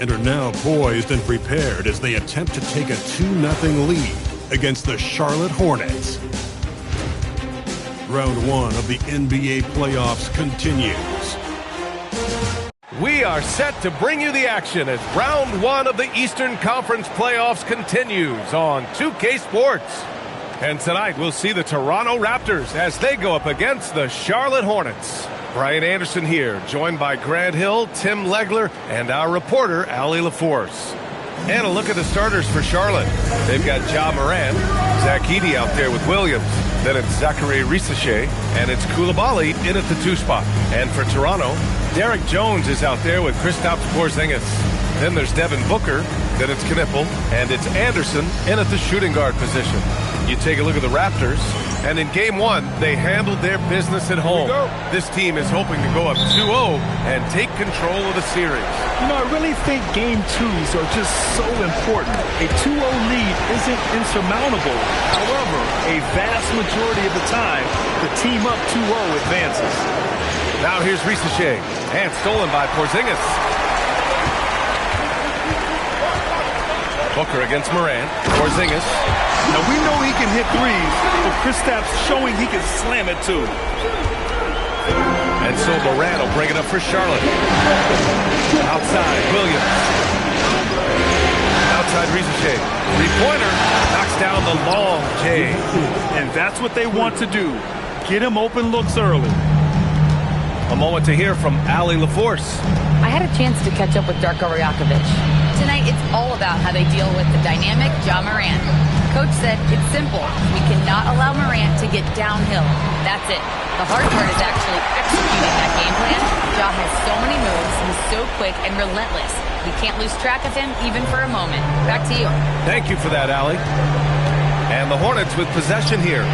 and are now poised and prepared as they attempt to take a 2-0 lead against the Charlotte Hornets. Round 1 of the NBA playoffs continues. We are set to bring you the action as round 1 of the Eastern Conference playoffs continues on 2K Sports. And tonight we'll see the Toronto Raptors as they go up against the Charlotte Hornets. Brian Anderson here, joined by Grant Hill, Tim Legler, and our reporter, Allie LaForce. And a look at the starters for Charlotte. They've got Ja Morant, Zach Edey out there with Williams. Then it's Zachary Risachet, and it's Koulibaly in at the 2 spot. And for Toronto, Derek Jones is out there with Kristaps Porzingis. Then there's Devin Booker, then it's Knipple, and it's Anderson in at the shooting guard position. You take a look at the Raptors, and in Game 1, they handled their business at home. This team is hoping to go up 2-0 and take control of the series. You know, I really think Game 2s are just so important. A 2-0 lead isn't insurmountable. However, a vast majority of the time, the team up 2-0 advances. Now here's Risachet, and stolen by Porzingis. Booker against Morant. Porzingis. Now we know he can hit threes, but Kristaps showing he can slam it too. And so Morant will bring it up for Charlotte. Outside, Williams. Outside Risachet. 3-pointer. Knocks down the long J. And that's what they want to do. Get him open looks early. A moment to hear from Allie LaForce. I had a chance to catch up with Darko Rajakovic. Tonight, it's all about how they deal with the dynamic Ja Morant. Coach said it's simple. We cannot allow Morant to get downhill. That's it. The hard part is actually executing that game plan. Ja has so many moves. He's so quick and relentless. We can't lose track of him even for a moment. Back to you. Thank you for that, Allie. And the Hornets with possession here.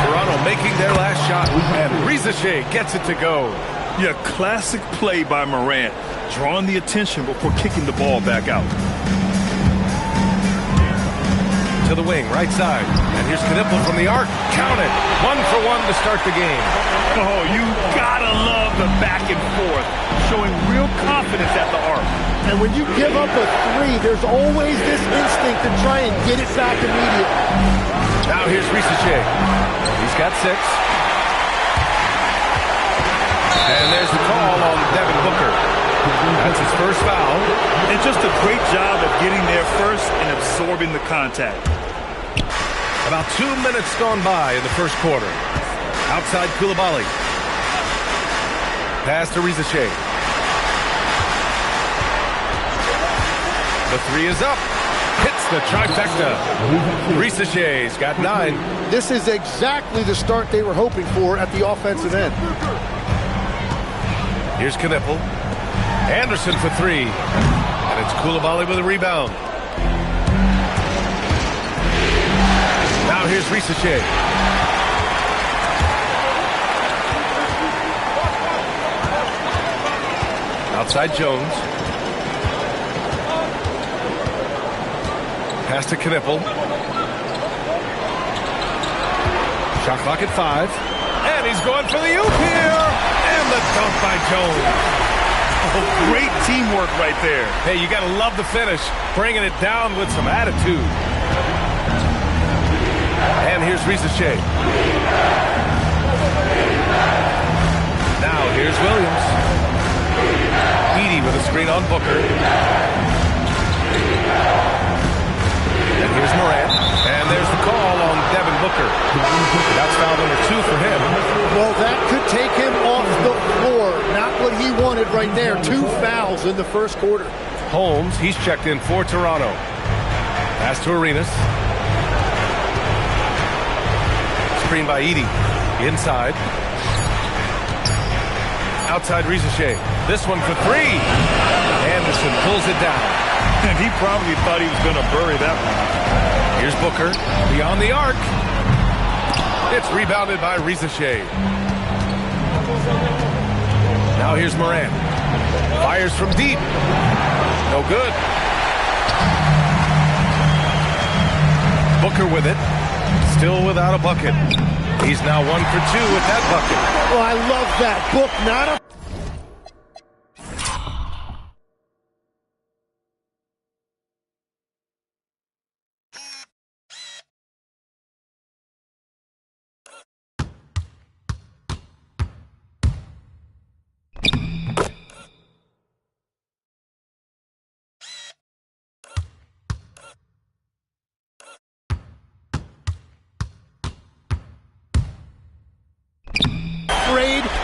Toronto making their last shot. And Risachet gets it to go. Yeah, classic play by Morant. Drawing the attention before kicking the ball back out. To the wing, right side. And here's Knipple from the arc. Count it. 1 for 1 to start the game. Oh, you gotta love the back and forth. Showing real confidence at the arc. And when you give up a 3, there's always this instinct to try and get it back immediately. Now here's Risachet. He's got 6. And there's the call on Devin Booker. That's his first foul. And just a great job of getting there first and absorbing the contact. About 2 minutes gone by in the first quarter. Outside Koulibaly. Pass to Risachet. The 3 is up. Hits the trifecta. Risachet's got 9. This is exactly the start they were hoping for at the offensive end. Here's Knipple. Anderson for 3. And it's Koulibaly with a rebound. Now here's Risachet. Outside Jones. Pass to Knipple. Shot clock at 5. And he's going for the oop here. And the dunk by Jones. Oh, great teamwork right there. Hey, you got to love the finish. Bringing it down with some attitude. And here's Risachet. Now here's Williams. Edey with a screen on Booker. And here's Morant. And there's the call on Devin Booker. That's foul number 2 for him. Well, that could take him off the floor. Not what he wanted right there. 2 fouls in the first quarter. Holmes, he's checked in for Toronto. Pass to Arenas. Screen by Edey. Inside. Outside Risachet. This one for 3. Anderson pulls it down. And he probably thought he was going to bury that one. Here's Booker. Beyond the arc. It's rebounded by Risachet. Now here's Morant. Fires from deep. No good. Booker with it. Still without a bucket. He's now 1 for 2 with that bucket. Oh, I love that. Book not a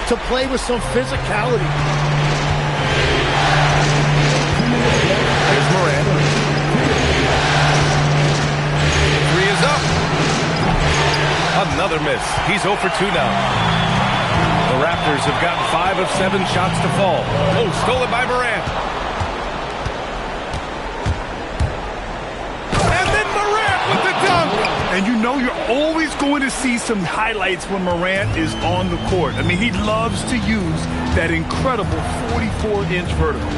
to play with some physicality. Here's Morant. Three is up. Another miss. He's 0 for 2 now. The Raptors have gotten 5 of 7 shots to fall. Oh, stolen by Morant. And then Morant with the dunk. And you know you're always going to see some highlights when Morant is on the court. I mean, he loves to use that incredible 44-inch vertical.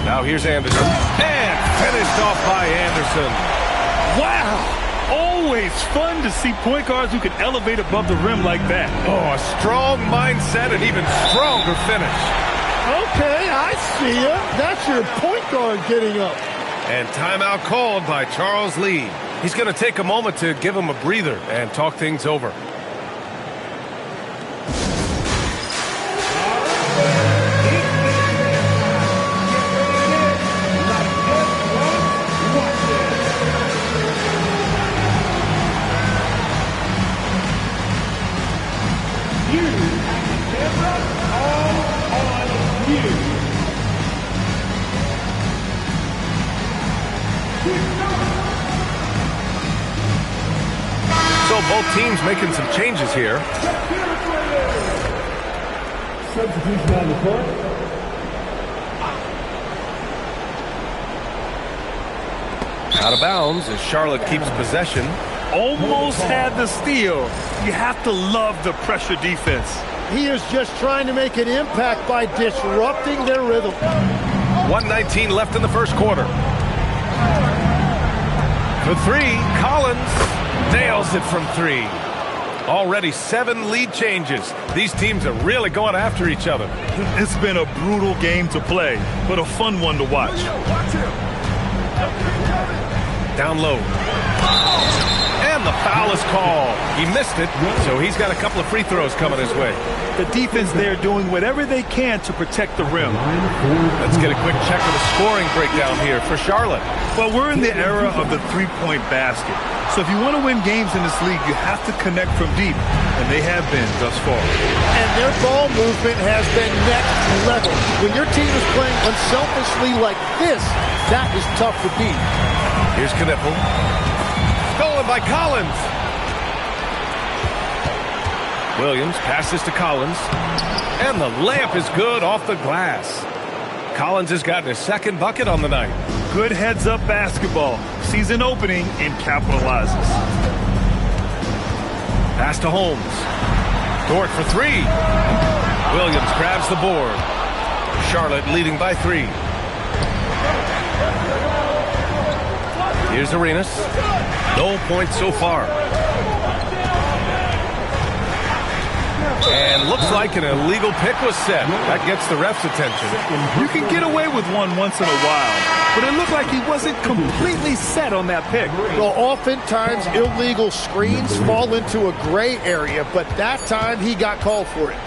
Now here's Anderson. And finished off by Anderson. Wow! Always fun to see point guards who can elevate above the rim like that. Oh, a strong mindset and even stronger finish. Okay, I see ya. That's your point guard getting up. And timeout called by Charles Lee. He's going to take a moment to give him a breather and talk things over. So both teams making some changes here. Substitution on the court. Out of bounds as Charlotte keeps possession. Almost had the steal. You have to love the pressure defense. He is just trying to make an impact by disrupting their rhythm. 1:19 left in the first quarter. For three, Collins nails it from three. Already 7 lead changes. These teams are really going after each other. It's been a brutal game to play, but a fun one to watch. Down low. And the foul is called. He missed it, so he's got a couple of free throws coming his way. The defense there doing whatever they can to protect the rim. Let's get a quick check of the scoring breakdown here for Charlotte. Well, we're in the era of the three-point basket. So if you want to win games in this league, you have to connect from deep, and they have been thus far. And their ball movement has been next level. When your team is playing unselfishly like this, that is tough to beat. Here's Knippel. Stolen by Collins. Williams passes to Collins. And the layup is good off the glass. Collins has gotten his second bucket on the night. Good heads-up basketball. Sees an opening and capitalizes. Pass to Holmes. Dort for three. Williams grabs the board. Charlotte leading by 3. Here's Arenas. No points so far. And looks like an illegal pick was set. That gets the ref's attention. You can get away with one once in a while, but it looked like he wasn't completely set on that pick. Well, oftentimes illegal screens fall into a gray area, but that time he got called for it.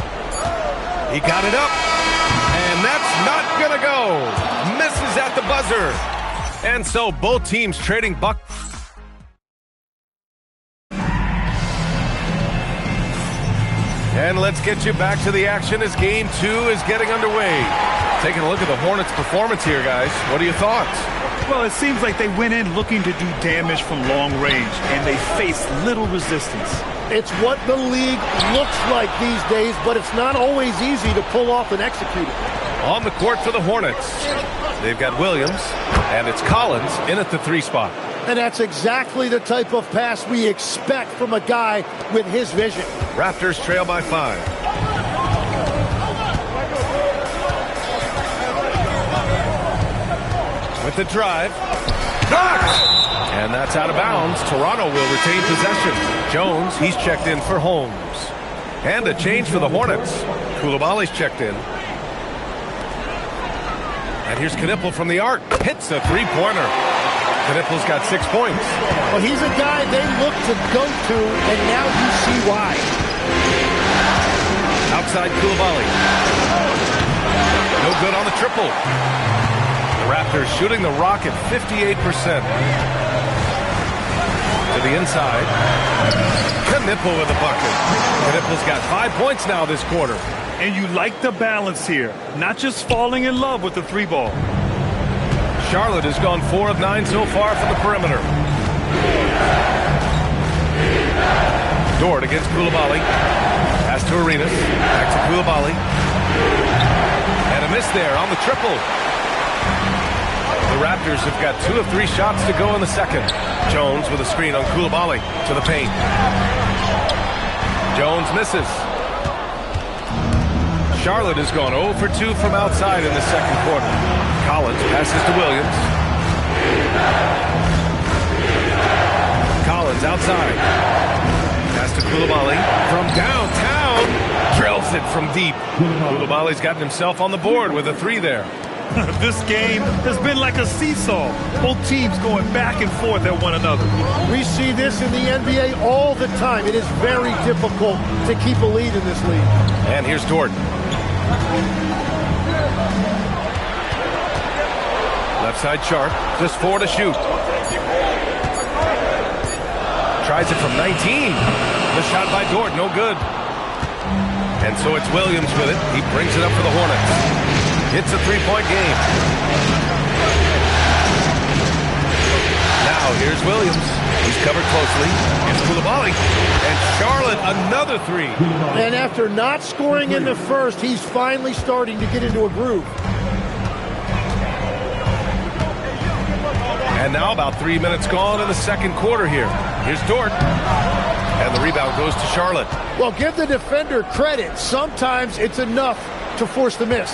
He got it up, and that's not gonna go. Misses at the buzzer. And so both teams trading buck. And let's get you back to the action as Game 2 is getting underway. Taking a look at the Hornets' performance here, guys. What are your thoughts? Well, it seems like they went in looking to do damage from long range, and they faced little resistance. It's what the league looks like these days, but it's not always easy to pull off and execute it. On the court for the Hornets, they've got Williams, and it's Collins in at the 3 spot. And that's exactly the type of pass we expect from a guy with his vision. Raptors trail by 5. With the drive. Knocked! And that's out of bounds. Toronto will retain possession. Jones, he's checked in for Holmes. And a change for the Hornets. Koulibaly's checked in. And here's Knippel from the arc. Hits a 3-pointer. Knippel's got 6 points. Well, he's a guy they look to go to, and now you see why. Outside Koulibaly. No good on the triple. The Raptors shooting the rock at 58%. To the inside. Knippel with a bucket. Knippel's got 5 points now this quarter. And you like the balance here, not just falling in love with the 3-ball. Charlotte has gone 4 of 9 so far from the perimeter. Dort against Coulibaly. Pass to Arenas. Back to Coulibaly. And a miss there on the triple. The Raptors have got 2 of 3 shots to go in the second. Jones with a screen on Coulibaly to the paint. Jones misses. Charlotte has gone 0 for 2 from outside in the second quarter. Collins passes to Williams. Collins outside. Pass to Coulibaly from downtown. Drills it from deep. Coulibaly's gotten himself on the board with a 3 there. This game has been like a seesaw. Both teams going back and forth at one another. We see this in the NBA all the time. It is very difficult to keep a lead in this league. And here's Dort. Left side Sharp, just 4 to shoot. Tries it from 19. The shot by Dort, no good. And so it's Williams with it. He brings it up for the Hornets. It's a 3-point game. Now here's Williams. He's covered closely. Here's Coulibaly. And Charlotte, another 3. And after not scoring in the first, he's finally starting to get into a groove. And now about 3 minutes gone in the second quarter here. Here's Dort. And the rebound goes to Charlotte. Well, give the defender credit. Sometimes it's enough to force the miss.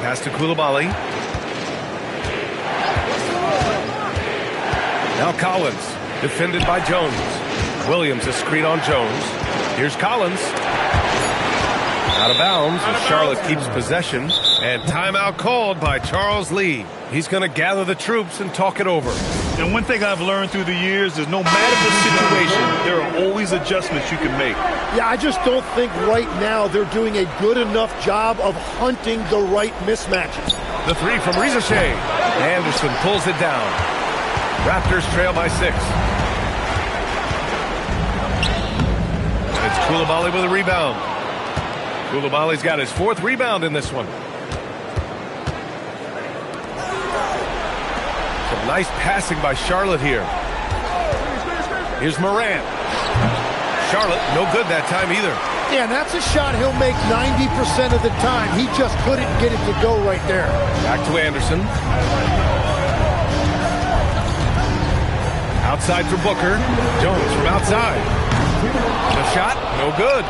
Pass to Coulibaly. Now Collins, defended by Jones. Williams, a screen on Jones. Here's Collins. Out of bounds as Charlotte keeps possession. And timeout called by Charles Lee. He's going to gather the troops and talk it over. And one thing I've learned through the years is no matter the situation, there are always adjustments you can make. Yeah, I just don't think right now they're doing a good enough job of hunting the right mismatches. The 3 from Rizichet. Anderson pulls it down. Raptors trail by 6. It's Coulibaly with a rebound. Coulibaly's got his 4th rebound in this one. Some nice passing by Charlotte here. Here's Morant. Charlotte, no good that time either. Yeah, and that's a shot he'll make 90% of the time. He just couldn't get it to go right there. Back to Anderson. Outside for Booker. Jones from outside. The shot, no good.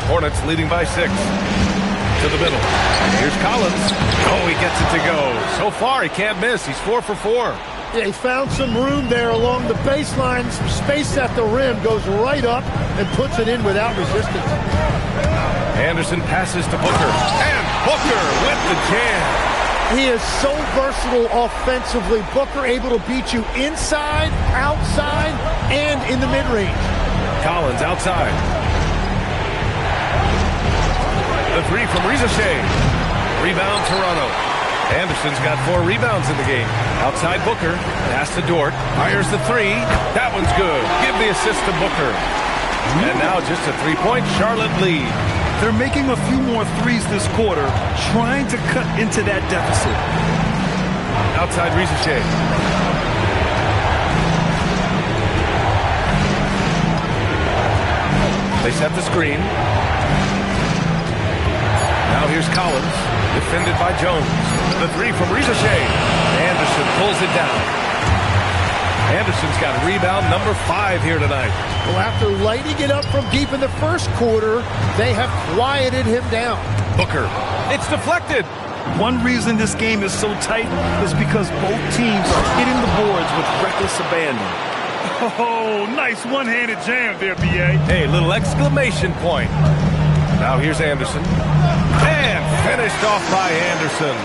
Hornets leading by 6. To the middle. Here's Collins. Oh, he gets it to go. So far, he can't miss. He's 4 for 4. Yeah, he found some room there along the baseline. Some space at the rim. Goes right up and puts it in without resistance. Anderson passes to Booker. And Booker with the jam. He is so versatile offensively. Booker able to beat you inside, outside, and in the mid-range. Collins outside. The 3 from Rizichet. Rebound Toronto. Anderson's got 4 rebounds in the game. Outside Booker. Pass to Dort. Fires the 3. That one's good. Give the assist to Booker. And now just a 3-point Charlotte lead. They're making a few more 3s this quarter, trying to cut into that deficit. Outside Rizichet. They set the screen. Now here's Collins, defended by Jones. The 3 from Rizichet. Anderson pulls it down. Anderson's got rebound number 5 here tonight. Well, after lighting it up from deep in the first quarter, they have quieted him down. Booker. It's deflected. One reason this game is so tight is because both teams are hitting the boards with reckless abandon. Oh, nice one-handed jam there, B.A. Hey, little exclamation point. Now here's Anderson. And finished off by Anderson.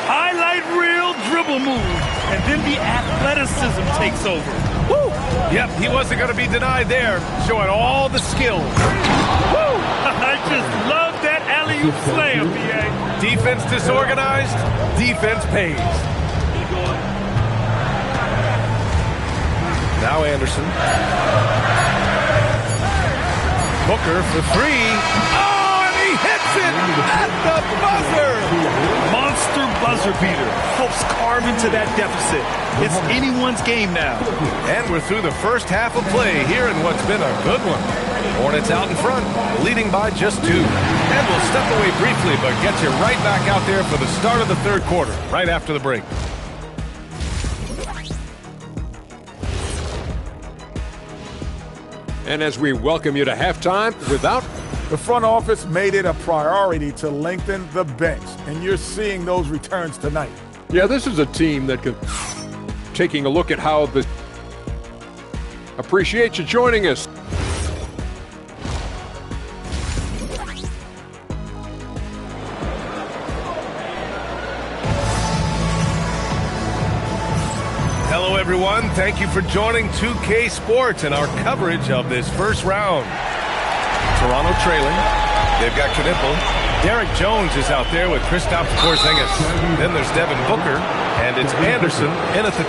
Highlight reel dribble move, and then the athleticism takes over. Woo! Yep, he wasn't going to be denied there, showing all the skills. Woo! I just love that alley-oop slam, B.A. Defense disorganized, defense pays. Now Anderson. Booker for 3. Oh, hits it at the buzzer. Monster buzzer beater. Helps carve into that deficit. It's anyone's game now. And we're through the first half of play here in what's been a good one. Hornets out in front, leading by just 2. And we'll step away briefly, but get you right back out there for the start of the third quarter, right after the break. And as we welcome you to halftime, the front office made it a priority to lengthen the bench, and you're seeing those returns tonight. Yeah, this is a team that can, taking a look at how the, appreciate you joining us. Hello, everyone. Thank you for joining 2K Sports and our coverage of this first round. Toronto trailing. They've got Knipple. Derek Jones is out there with Kristaps Porzingis. Then there's Devin Booker, and it's Anderson in at the 2.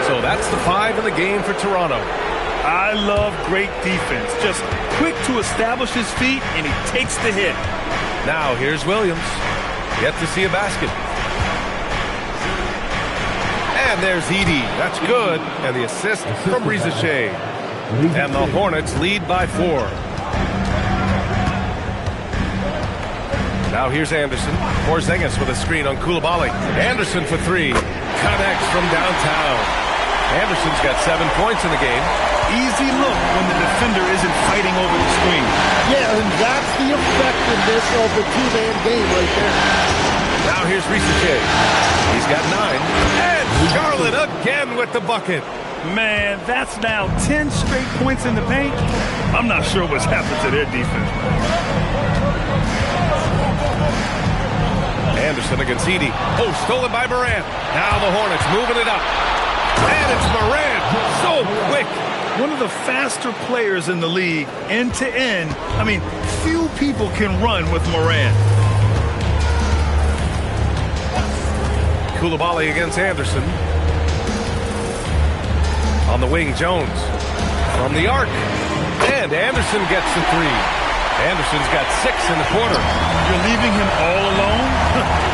So that's the 5 in the game for Toronto. I love great defense. Just quick to establish his feet, and he takes the hit. Now here's Williams. Yet to see a basket. And there's Edey. That's good. And the assist from Reza Shea. And the Hornets lead by 4. Now here's Anderson. Porzingis with a screen on Coulibaly. Anderson for 3. Connects from downtown. Anderson's got 7 points in the game. Easy look when the defender isn't fighting over the screen. Yeah, and that's the effectiveness of the two-man game right there. Now here's Reza Shea. He's got 9. And Charlotte again with the bucket. Man, that's now 10 straight points in the paint. I'm not sure what's happened to their defense. Anderson against Edey. Oh, stolen by Morant. Now the Hornets moving it up. And it's Morant. So quick. One of the faster players in the league, end to end. I mean, few people can run with Morant. Coulibaly against Anderson. On the wing, Jones. From the arc. And Anderson gets the 3. Anderson's got 6 in the quarter. You're leaving him all alone?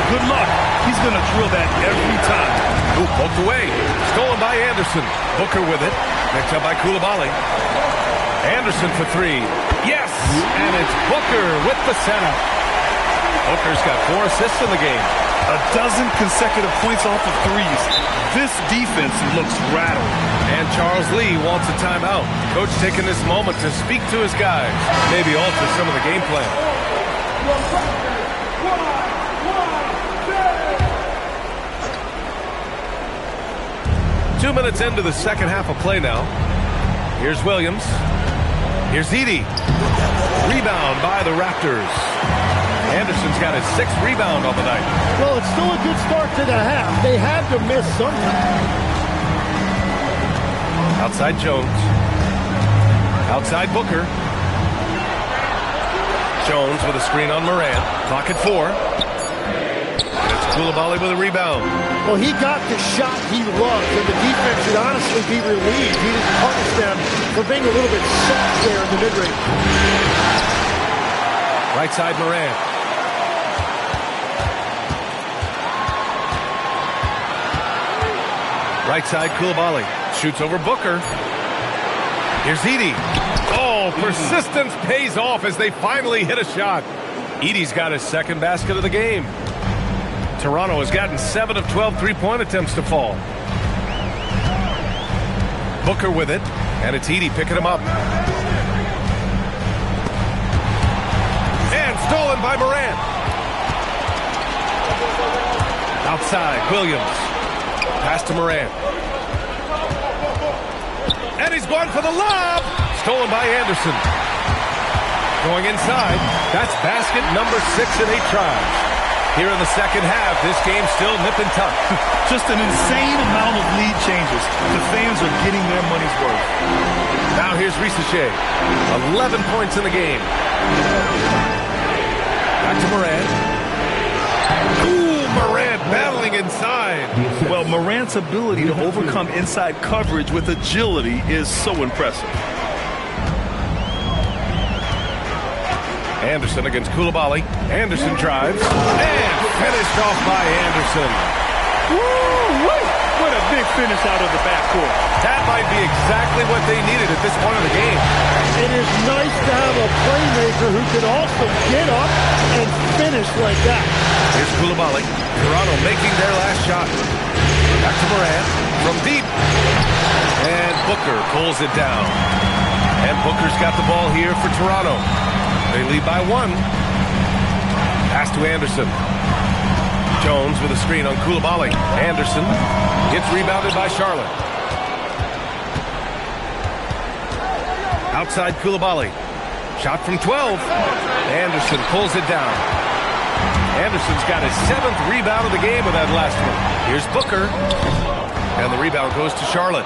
Good luck. He's going to drill that every time. Ooh, poked away. Stolen by Anderson. Booker with it. Picked up by Coulibaly. Anderson for 3. Yes! And it's Booker with the setup. Booker's got 4 assists in the game. 12 consecutive points off of 3s. This defense looks rattled. And Charles Lee wants a timeout. Coach taking this moment to speak to his guys. Maybe alter some of the game plan. 2 minutes into the second half of play now. Here's Williams. Here's Edey. Rebound by the Raptors. Anderson's got his 6th rebound on the night. Well, it's still a good start to the half. They had to miss sometime. Outside Jones. Outside Booker. Jones with a screen on Morant. Clock at 4. And it's Coulibaly with a rebound. Well, he got the shot he loved, and the defense should honestly be relieved. He didn't punish them for being a little bit soft there in the mid-range. Right side Morant. Right side Coulibaly. Shoots over Booker. Here's Edey. Oh, persistence pays off as they finally hit a shot. Edey's got his 2nd basket of the game. Toronto has gotten 7 of 12 three-point attempts to fall. Booker with it, and it's Edey picking him up. And stolen by Morant. Outside, Williams. Pass to Morant. And he's going for the lob. Stolen by Anderson. Going inside. That's basket number 6 in 8 tries. Here in the second half, this game's still nip and tuck. Just an insane amount of lead changes. The fans are getting their money's worth. Now here's Reza Shea. 11 points in the game. Back to Morant. Ooh, Morant battling inside. Well, Morant's ability to overcome inside coverage with agility is so impressive. Anderson against Koulibaly. Anderson drives and finished off by Anderson. Woo-wee! What a big finish out of the backcourt. That might be exactly what they needed at this point of the game. It is nice to have a playmaker who can also get up and finish like that. Here's Koulibaly. Toronto making their last shot. Back to Morant from deep. And Booker pulls it down. And Booker's got the ball here for Toronto. They lead by 1. Pass to Anderson. Jones with a screen on Koulibaly. Anderson gets rebounded by Charlotte. Outside Koulibaly. Shot from 12. Anderson pulls it down. Anderson's got his 7th rebound of the game with that last one. Here's Booker. And the rebound goes to Charlotte.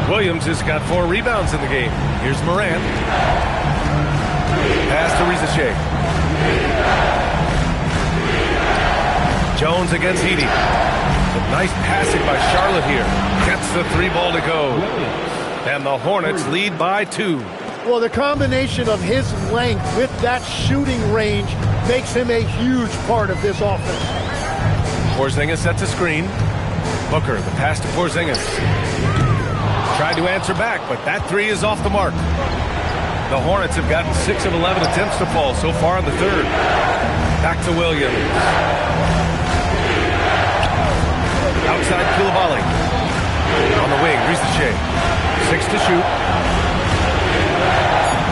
Williams has got 4 rebounds in the game. Here's Morant. Pass to Rizichet. Jones against Edey. Some nice passing by Charlotte here. Gets the 3 ball to go. And the Hornets lead by 2. Well, the combination of his length with that shooting range makes him a huge part of this offense. Porzingis sets a screen. Booker, the pass to Porzingis. Tried to answer back, but that 3 is off the mark. The Hornets have gotten 6 of 11 attempts to fall so far in the 3rd. Back to Williams. Outside Koulibaly. On the wing, Rizichet. 6 to shoot.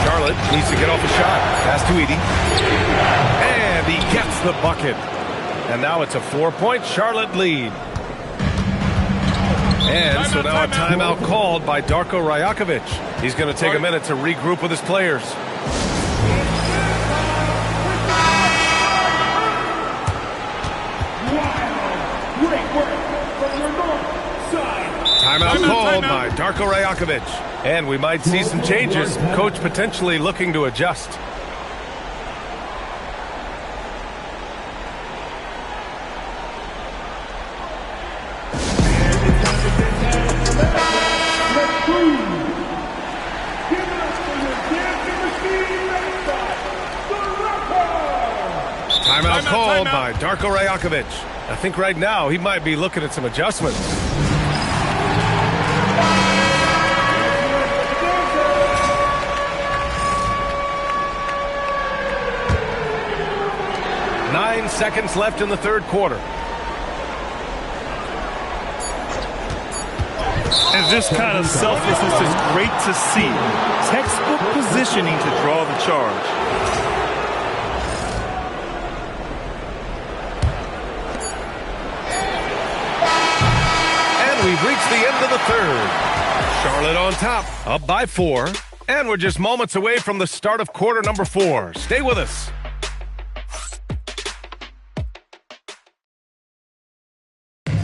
Charlotte needs to get off a shot. Pass to Edey. And he gets the bucket. And now it's a 4-point Charlotte lead. And so now a timeout called by Darko Rajakovic. He's going to take a minute to regroup with his players. Timeout called by Darko Rajakovic. And we might see some changes. Coach potentially looking to adjust. Timeout called by Darko Rajakovic. I think right now he might be looking at some adjustments. Nine seconds left in the 3rd quarter. And this kind of selflessness is great to see. Textbook positioning to draw the charge. And we've reached the end of the 3rd. Charlotte on top, up by 4. And we're just moments away from the start of quarter number 4. Stay with us.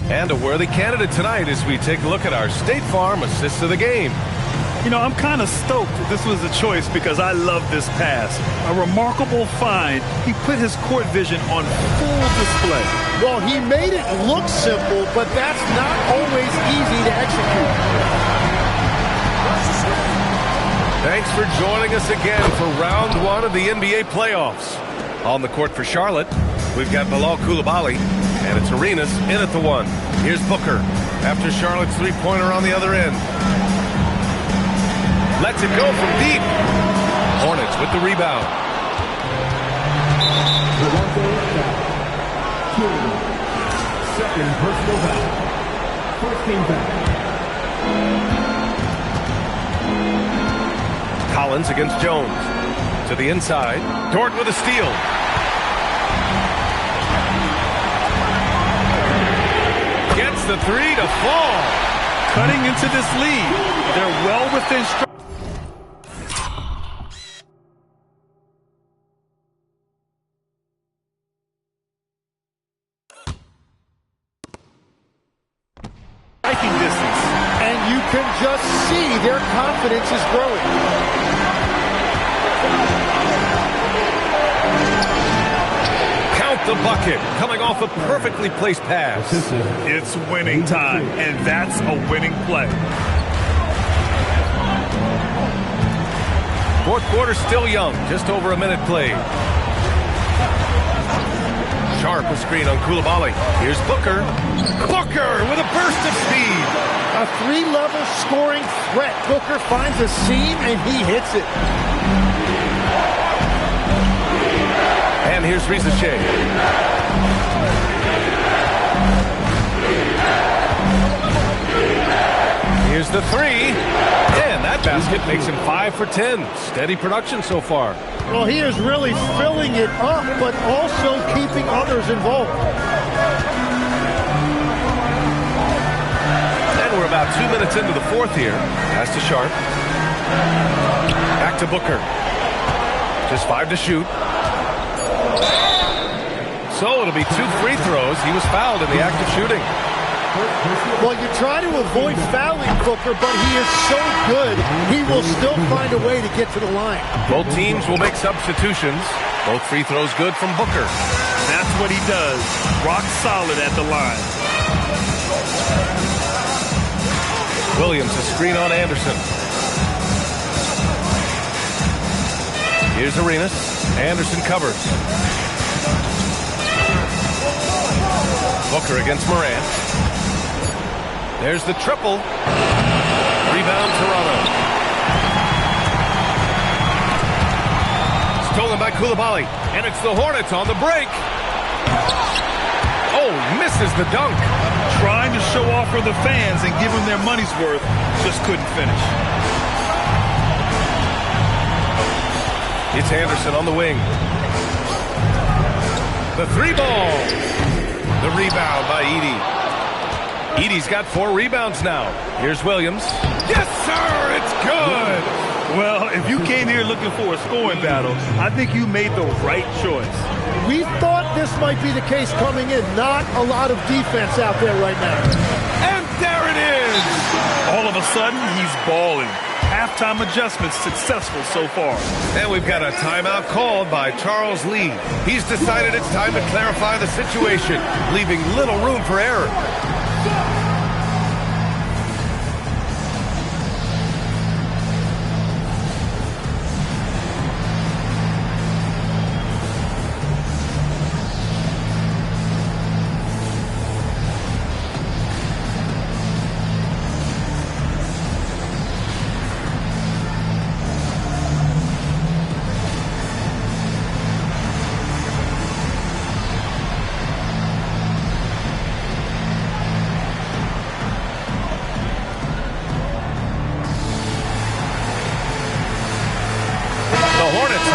And a worthy candidate tonight as we take a look at our State Farm assist of the game. You know, I'm kind of stoked this was a choice because I love this pass. A remarkable find. He put his court vision on full display. Well, he made it look simple, but that's not always easy to execute. Thanks for joining us again for round 1 of the NBA playoffs. On the court for Charlotte, we've got Bilal Koulibaly, and it's Arenas in at the 1. Here's Booker after Charlotte's 3-pointer on the other end. Lets it go from deep. Hornets with the rebound. Second personal foul. First team foul. Collins against Jones. To the inside. Dort with a steal. Gets the 3 to fall. Cutting into this lead. They're well within strike. Distance. And you can just see their confidence is growing. Count the bucket, coming off a perfectly placed pass. It's winning time, and that's a winning play. Fourth quarter still young, just over a minute played. Sharp a screen on Koulibaly. Here's Booker. Booker with a burst of speed. A three-level scoring threat. Booker finds a seam and he hits it. And here's Ricochet. Here's the three. And that basket makes him 5 for 10. Steady production so far. Well, he is really filling it up, but also keeping others involved. And we're about 2 minutes into the fourth here. Pass to Sharp. Back to Booker. Just 5 to shoot. So it'll be 2 free throws. He was fouled in the act of shooting. Well, you try to avoid fouling Booker, but he is so good, he will still find a way to get to the line. Both teams will make substitutions. Both free throws good from Booker. That's what he does. Rock solid at the line. Williams, a screen on Anderson. Here's Arenas. Anderson covers. Booker against Morant. There's the triple. Rebound, Toronto. Stolen by Koulibaly. And it's the Hornets on the break. Oh, misses the dunk. Trying to show off for the fans and give them their money's worth. Just couldn't finish. It's Anderson on the wing. The three ball. The rebound by Edey. Edey's got 4 rebounds now. Here's Williams. Yes, sir, it's good. Well, if you came here looking for a scoring battle, I think you made the right choice. We thought this might be the case coming in. Not a lot of defense out there right now. And there it is. All of a sudden, he's balling. Halftime adjustment successful so far. And we've got a timeout called by Charles Lee. He's decided it's time to clarify the situation, leaving little room for error.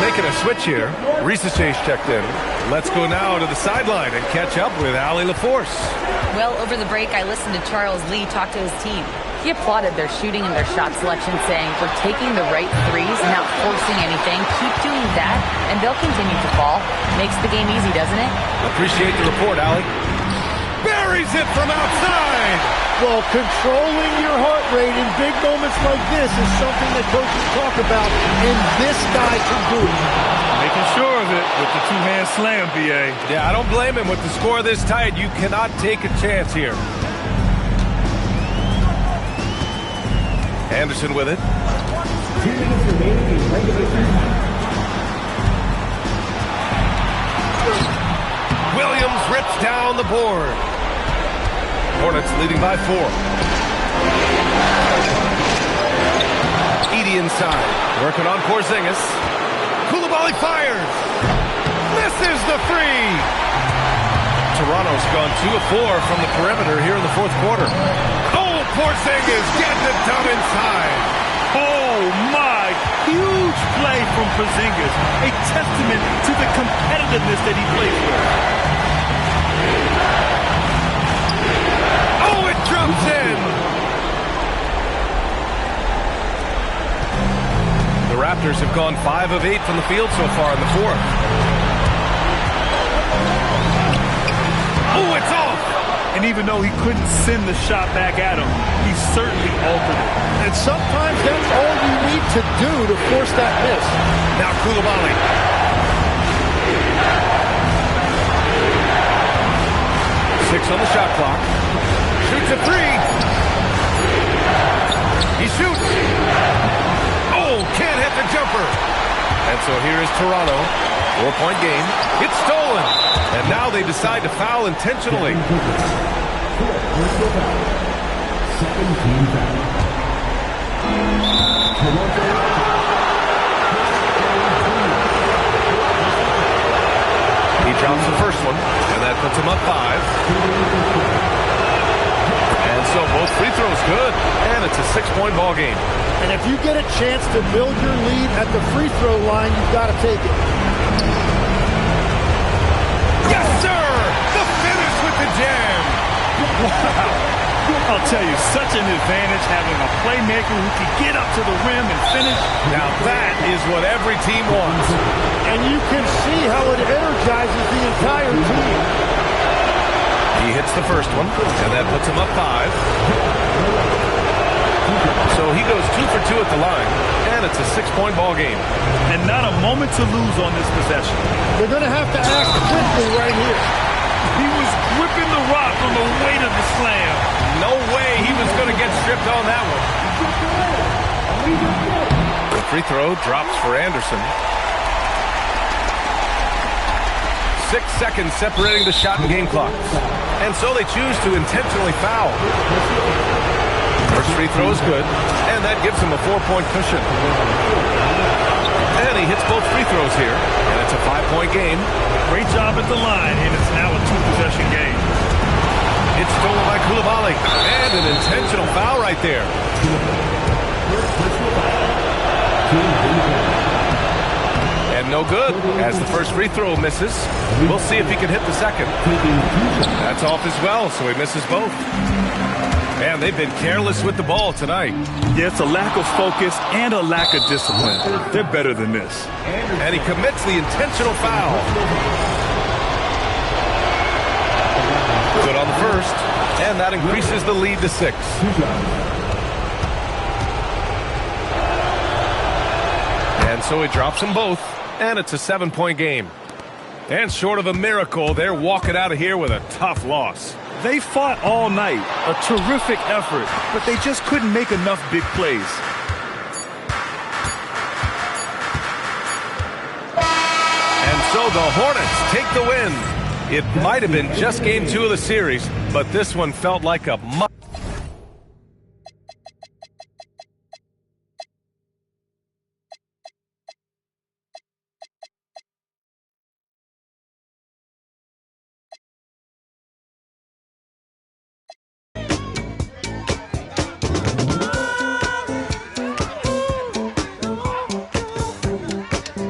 Making a switch here. Ricochet's checked in. Let's go now to the sideline and catch up with Allie LaForce. Well, over the break, I listened to Charles Lee talk to his team. He applauded their shooting and their shot selection, saying, "We're taking the right threes, not forcing anything. Keep doing that, and they'll continue to fall." Makes the game easy, doesn't it? Appreciate the report, Allie. Buries it from outside. Well, controlling your heart rate in big moments like this is something that coaches talk about, and this guy can do it. Making sure of it with the two-hand slam, B.A. Yeah, I don't blame him. With the score this tight, you cannot take a chance here. Anderson with it. 2 minutes remaining in regulation time. Williams rips down the board. Hornets leading by 4. Edey inside. Working on Porzingis. Koulibaly fires. Misses the 3. Toronto's gone 2 of 4 from the perimeter here in the fourth quarter. Oh, Porzingis getting it done inside. Oh, my. Huge play from Porzingis. A testament to the competitiveness that he plays with. Drops in. The Raptors have gone 5 of 8 from the field so far in the fourth. Oh, it's off! And even though he couldn't send the shot back at him, he certainly altered it. And sometimes that's all you need to do to force that miss. Now Koulibaly. Six on the shot clock. Shoots a 3. He shoots. Oh, can't hit the jumper. And so here is Toronto. 4-point game. It's stolen. And now they decide to foul intentionally. He drops the first one, and that puts him up 5. And so both free throws good, and it's a 6-point ball game. And if you get a chance to build your lead at the free throw line, you've got to take it. Yes, sir! The finish with the jam! Wow. I'll tell you, such an advantage having a playmaker who can get up to the rim and finish. Now that is what every team wants. And you can see how it energizes the entire team. He hits the first one, and that puts him up 5. So he goes 2 for 2 at the line, and it's a 6-point ball game. And not a moment to lose on this possession. They're going to have to act quickly right here. He was gripping the rock on the weight of the slam. No way he was going to get stripped on that one. The free throw drops for Anderson. 6 seconds separating the shot and game clocks. And so they choose to intentionally foul. First free throw is good, and that gives him a 4-point cushion. And he hits both free throws here, and it's a 5-point game. Great job at the line, and it's now a 2-possession game. It's stolen by Coulibaly, and an intentional foul right there. And no good, as the first free throw misses. We'll see if he can hit the second. That's off as well, so he misses both. And they've been careless with the ball tonight. Yeah, it's a lack of focus and a lack of discipline. They're better than this. And he commits the intentional foul. Good on the first, and that increases the lead to 6. And so he drops them both, and it's a 7-point game. And short of a miracle, they're walking out of here with a tough loss. They fought all night, a terrific effort, but they just couldn't make enough big plays. And so the Hornets take the win. It might have been just game 2 of the series, but this one felt like a